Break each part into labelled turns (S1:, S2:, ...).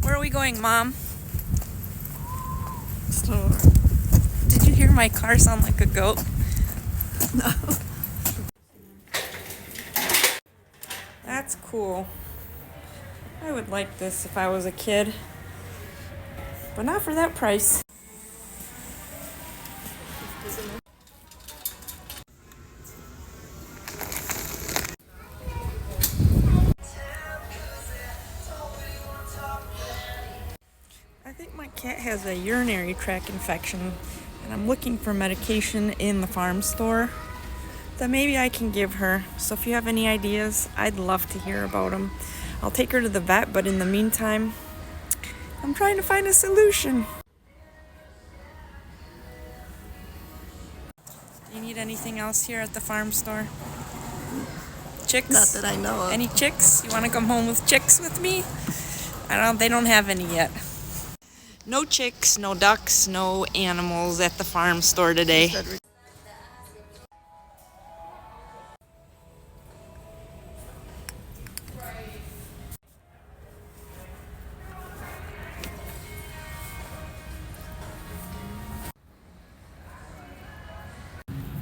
S1: Where are we going, Mom?
S2: Store.
S1: Did you hear my car sound like a goat?
S2: No.
S1: That's cool. I would like this if I was a kid, but not for that price. I think my cat has a urinary tract infection, and I'm looking for medication in the farm store that maybe I can give her. So if you have any ideas, I'd love to hear about them. I'll take her to the vet, but in the meantime, I'm trying to find a solution. Do you need anything else here at the farm store? Chicks?
S2: Not that I know of.
S1: Any chicks? You want to come home with chicks with me? They don't have any yet. No chicks, no ducks, no animals at the farm store today.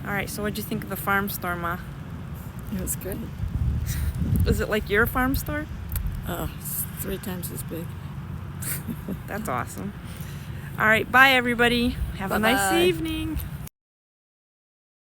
S1: Alright, so what'd you think of the farm store, Ma?
S2: It was good.
S1: Was it like your farm store?
S2: Oh, it's 3 times as big.
S1: That's awesome. Alright, bye everybody. Have a nice
S2: Bye-bye.
S1: evening.